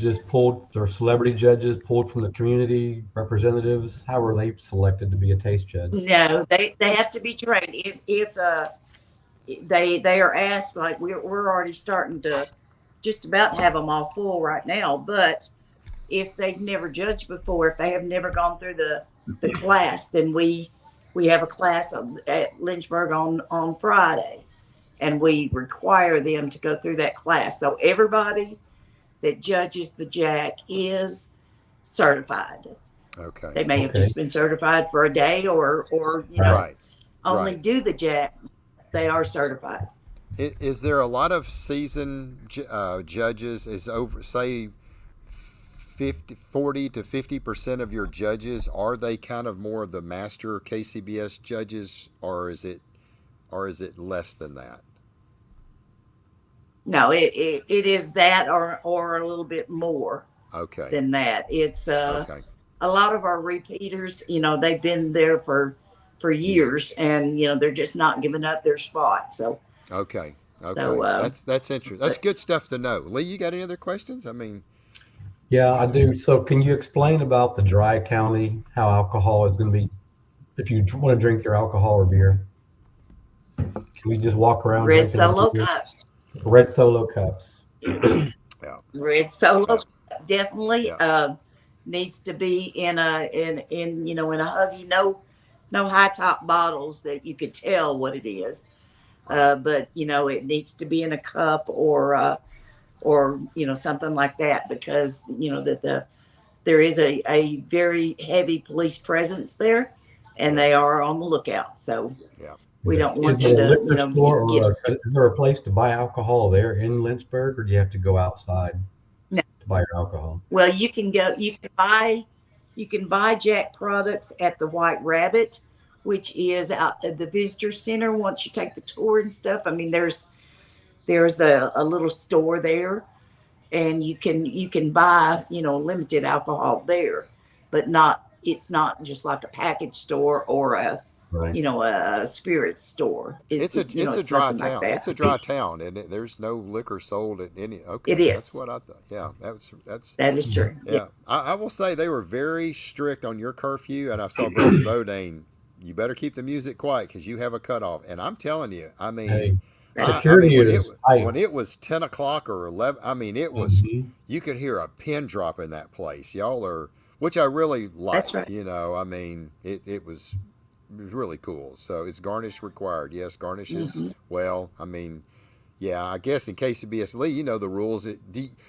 celebrity judges pulled from the community, representatives. How are they selected to be a taste judge? No, they have to be trained. If they are asked, like we're already starting to just about have them all full right now, but if they've never judged before, if they have never gone through the class, then we have a class at Lynchburg on Friday, and we require them to go through that class. So everybody that judges the Jack is certified. Okay. They may have Okay. just been certified for a day or Right. only Right. do the Jack. They are certified. Is there a lot of seasoned judges? Is over, say, 40 to 50% of your judges, are they kind of more of the master KCBS judges, or is it less than that? No, it is that or a little bit more Okay. than that. It's Okay. a lot of our repeaters, they've been there for years, and they're just not giving up their spot. So Okay. Okay. so That's interesting. That's good stuff to know. Lee, you got any other questions? I mean, Yeah, I do. So can you explain about the dry county, how alcohol is going to be if you want to drink your alcohol or beer? Can we just walk around Red drinking our Solo beer? Cup. Red Solo cups. Yeah. Red Solo Yeah. Cup definitely Yeah. needs to be in in a huggy, no high top bottles that you could tell what it is. Right. But it needs to be in a cup or something like that, because there is a very heavy police presence there, and they Yes. are on the lookout. So Yeah. we don't Is want there you a to liquor store get or is there a place to buy alcohol there in Lynchburg, or do you have to go outside no. to buy your alcohol? Well, you can buy Jack products at the White Rabbit, which is out at the visitor center. Once you take the tour and stuff, I mean, there's a little store there, and you can buy limited alcohol there, but not it's not just like a package store or Right. a spirits store. It's a It's dry nothing like town. It's that. a dry town, and there's no liquor sold at any. It Okay, that's is. what I thought. Yeah, that's That is true. Yeah. yeah. I will say they were very strict on your curfew, and I saw Brady Bodine. You better keep the music quiet because you have a cutoff. And I'm telling you, I mean, Hey, I security mean is high. when it was 10 o'clock or 11, I mean it was. Mhm. You could hear a pin drop in that place. Y'all are, which I really That's liked. right. I mean it was really cool. So it's garnish required. Yes, garnish is Hmm. well. I mean, yeah. I guess in KCBS Lee, you know the rules.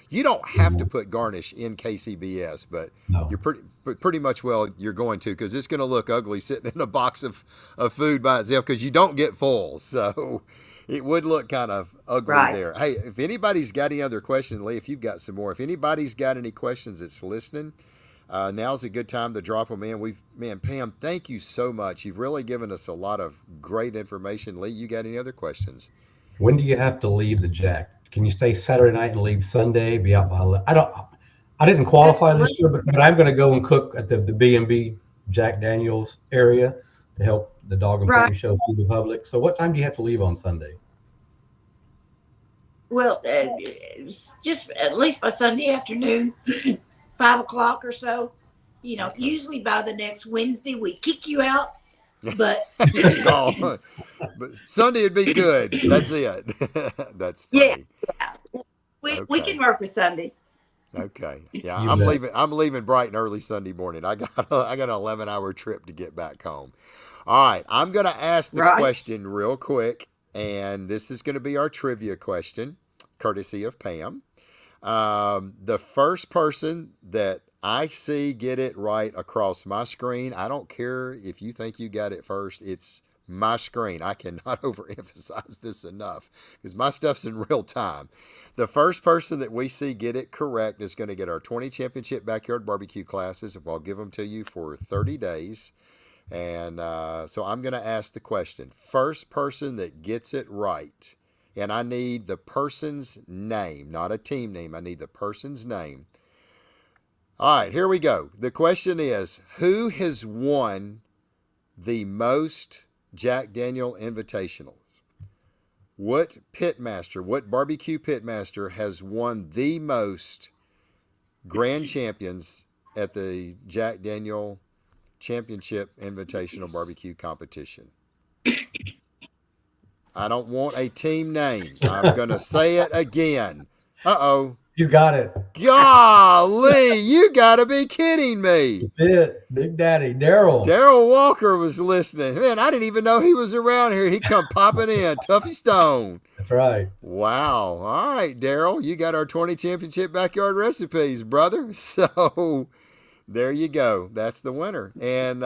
You don't have to put garnish in KCBS, but No. you're pretty much you're going to because it's going to look ugly sitting in a box of food by itself because you don't get full. So it would look kind of ugly Right. there. Hey, if anybody's got any other questions, Lee, if you've got some more, if anybody's got any questions that's listening. Now's a good time to drop them in. Pam, thank you so much. You've really given us a lot of great information. Lee, you got any other questions? When do you have to leave the Jack? Can you stay Saturday night and leave Sunday? Be out by I don't. I didn't qualify this year, Absolutely. but I'm going to go and cook at the B&B Jack Daniels area to help the dog and Right. pony show to the public. So what time do you have to leave on Sunday? Well, just at least by Sunday afternoon, 5 o'clock or so. Okay. Usually by the next Wednesday we kick you out, but You're gone. But Sunday would be good. That's it. That's yeah, funny. yeah, we Okay. can work with Sunday. Okay. Yeah, You I'm bet. leaving. I'm leaving bright and early Sunday morning. I got an 11-hour trip to get back home. All right. I'm going to ask the Right. question real quick, and this is going to be our trivia question, courtesy of Pam. The first person that I see get it right across my screen, I don't care if you think you got it first, it's my screen. I cannot overemphasize this enough because my stuff's in real time. The first person that we see get it correct is going to get our 20 championship backyard barbecue classes. I'll give them to you for 30 days. And so I'm going to ask the question. First person that gets it right. And I need the person's name, not a team name. I need the person's name. All right, here we go. The question is, who has won the most Jack Daniel Invitationals? What barbecue pitmaster has won the most grand champions at the Jack Daniel Championship Invitational Barbecue Competition? I don't want a team name. I'm going to say it again. Uh-oh. He's got it. Golly, you got to be kidding me. That's it. Big Daddy, Daryl. Daryl Walker was listening. Man, I didn't even know he was around here. He come popping in. Tuffy Stone. That's right. Wow. All right, Daryl, you got our 20 championship backyard recipes, brother. So there you go. That's the winner. And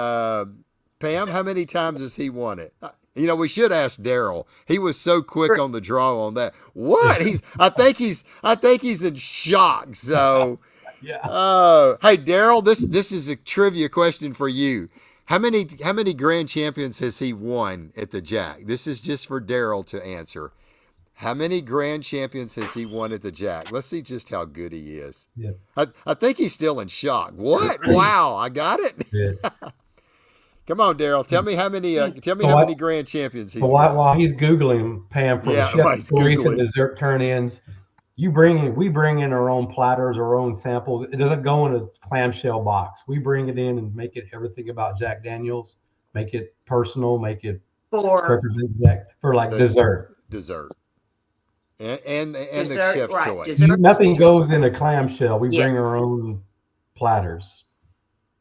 Pam, how many times has he won it? We should ask Daryl. He was so quick on the draw on that. What? I think he's in shock. So, Yeah. hey Daryl, this is a trivia question for you. How many grand champions has he won at the Jack? This is just for Daryl to answer. How many grand champions has he won at the Jack? Let's see just how good he is. Yeah. I think he's still in shock. What? Wow, I got it. Yeah. Come on, Daryl. Tell me how many. How many grand champions he's So got. while he's Googling, Pam, for Yeah, the while he's chef recent Googling. dessert turn-ins, we bring in our own platters, our own samples. It doesn't go in a clamshell box. We bring it in and make it everything about Jack Daniels. Make it personal. Make it for represent that for like The dessert. dessert and the dessert, chef's right? choice. Dessert. Nothing goes in a clamshell. We Yeah. bring our own platters,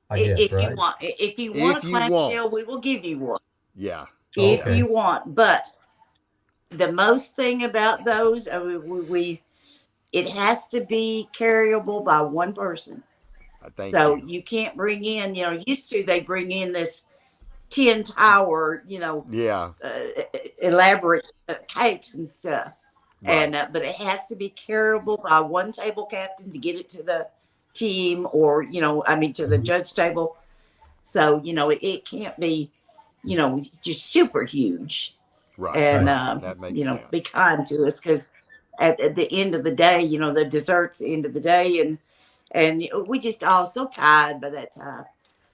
I guess, If you right? want, if you want a If you want, clamshell, we will give you one. yeah, If yeah, Okay. you want, but the most thing about those, it has to be carryable by one person. thank So you. you can't bring in, used to they bring in this 10 tower, Yeah, elaborate cakes and stuff. right, And but it has to be carryable by one table captain to get it to the team, or to the Mhm. judge table. So it can't be, just super huge. right, And Right. right. That makes be sense. kind to us, because at the end of the day, the dessert's the end of the day, and we just all so tired by that time.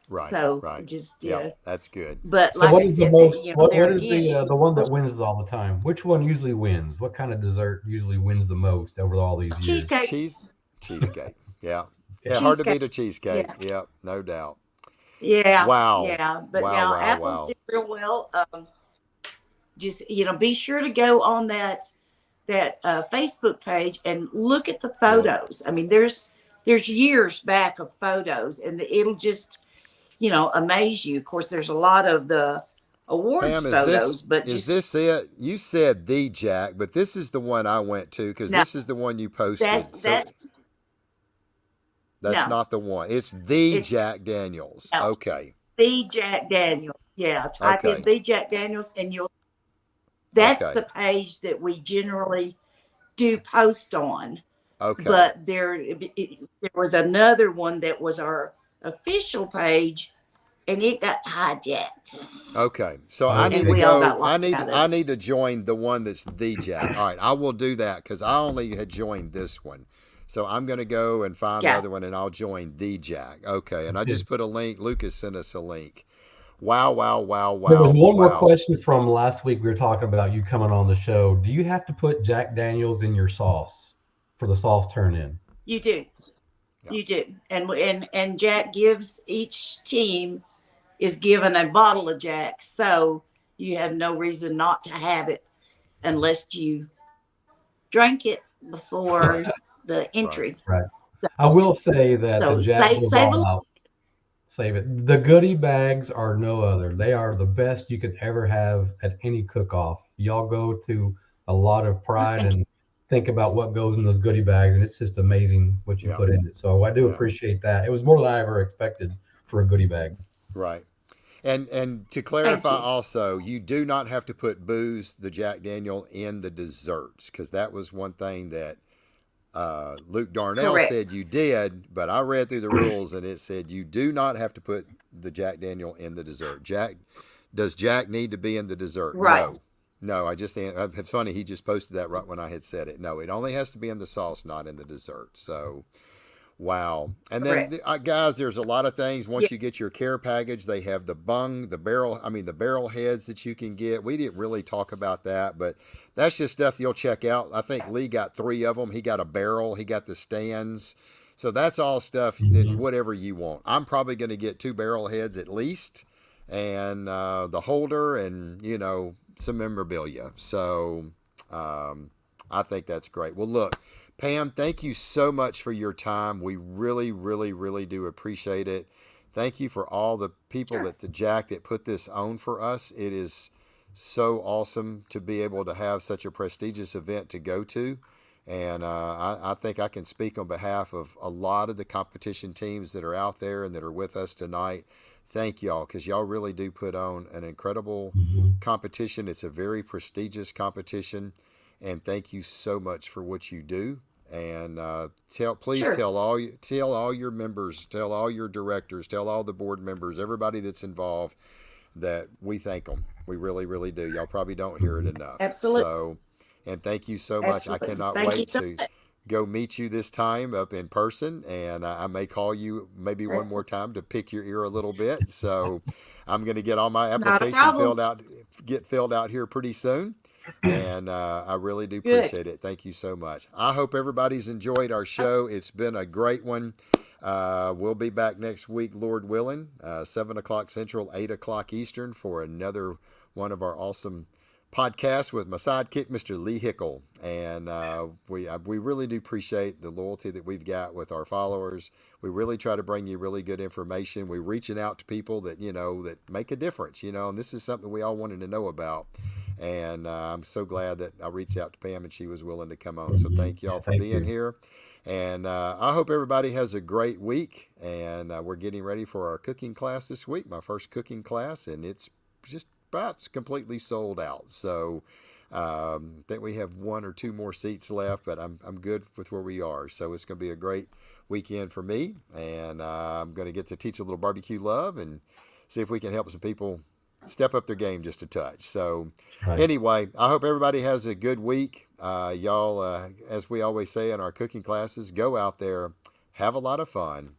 Right, So right. just Yep, that's good. but So like what I is the said, most there what is again, if the you one that want wins all the time? Which one usually wins? What kind of dessert usually wins the most over all these years? cheesecake, Cheese, cheesecake. Yeah, Yeah. yeah. Hard to cheesecake, beat a cheesecake. yeah, Yep, no doubt. yeah, Wow, yeah. But wow, now wow, apples wow. did real well. Just be sure to go on that Facebook page and look at the Yep. photos. I mean, there's years back of photos, and it'll just amaze you. Of course, there's a lot of the awards Pam, is this photos, but is just this it? You said the Jack, but this is the one I went to because no, this is the one you posted. So that's that's no, not the one. It's the it's Jack Daniels. no, Okay, the Jack Daniels. Yeah, type in okay, the Jack Daniels, and that's okay, the page that we generally do post on. okay, But there was another one that was our official page, and it got hijacked, okay. So I need and to Okay. we all go. got locked out of I it. need to join the one that's the Jack. All right, I will do that because I only had joined this one. So I'm going to go and find the Yeah, other one, and I'll join the Jack. Okay, and You I just should. put a link. Lucas sent us a link. Wow, wow, wow, There was wow, one more wow. question from last week. We were talking about you coming on the show. Do you have to put Jack Daniels in your sauce for the sauce turn in? you do, Yeah, you do, and Jack gives each team is given a bottle of Jack, so you have no reason not to have it unless you drank it before the right. entry. Right. I will say that the So Jack save goes save all a out. Save it. The goodie bags are no other. They are the best you could ever have at any cook-off. Y'all go to a lot of pride thank you. and think about what goes in those goodie bags, and it's just amazing what you Yeah, put in it. So I do yeah, appreciate that. It was more than I ever expected for a goodie bag. right. And to Thank clarify you. also, you do not have to put booze, the Jack Daniel, in the desserts because that was one thing that Luke Darnell Correct. said you did, but I read through the rules and it said you do not have to put the Jack Daniel in the dessert. Does Jack need to be in the dessert? Right. No. No, it's funny, he just posted that right when I had said it. No, it only has to be in the sauce, not in the dessert. So, wow. And then, Correct. guys, there's a lot of things. Yeah. Once you get your care package, they have the bung, the barrel heads that you can get. We didn't really talk about that, but that's just stuff you'll check out. I think Lee got 3 of them. He got a barrel, he got the stands. So that's all stuff that's Mhm. whatever you want. I'm probably going to get 2 barrel heads at least, and the holder, and some memorabilia. So I think that's great. Well, look, Pam, thank you so much for your time. We really, really, really do appreciate it. Thank you for all the people Sure. that the Jack that put this on for us. It is so awesome to be able to have such a prestigious event to go to. And I think I can speak on behalf of a lot of the competition teams that are out there and that are with us tonight. Thank y'all, because y'all really do put on an incredible Mhm. competition. It's a very prestigious competition, and thank you so much for what you do. And please Sure. tell all your members, tell all your directors, tell all the board members, everybody that's involved, that we thank them. We really, really do. Y'all probably don't hear it Mhm. enough. Absolutely. So, and thank you so much. I Absolutely. cannot Thank you wait so to much. go meet you this time up in person, and I may call you maybe one That's more time to pick your ear a little bit. So I'm going to get all my not a application problem. filled out here pretty soon, and I really do Good. appreciate it. Thank you so much. I hope everybody's enjoyed our show. It's been a great one. We'll be back next week, Lord willing, 7 o'clock Central, 8 o'clock Eastern, for another one of our awesome podcasts with my sidekick, Mr. Lee Hickle. And we really do appreciate the loyalty that we've got with our followers. We really try to bring you really good information. We're reaching out to people that, that make a difference, and this is something we all wanted to know about. And I'm so glad that I reached out to Pam and she was willing to come on. So thank y'all for being here. And I hope everybody has a great week. And we're getting ready for our cooking class this week, my first cooking class, and it's just about completely sold out. So I think we have 1 or 2 more seats left, but I'm good with where we are. So it's going to be a great weekend for me, and I'm going to get to teach a little barbecue love and see if we can help some people step up their game just a touch. So anyway, I hope everybody has a good week. Y'all, as we always say in our cooking classes, go out there, have a lot of fun,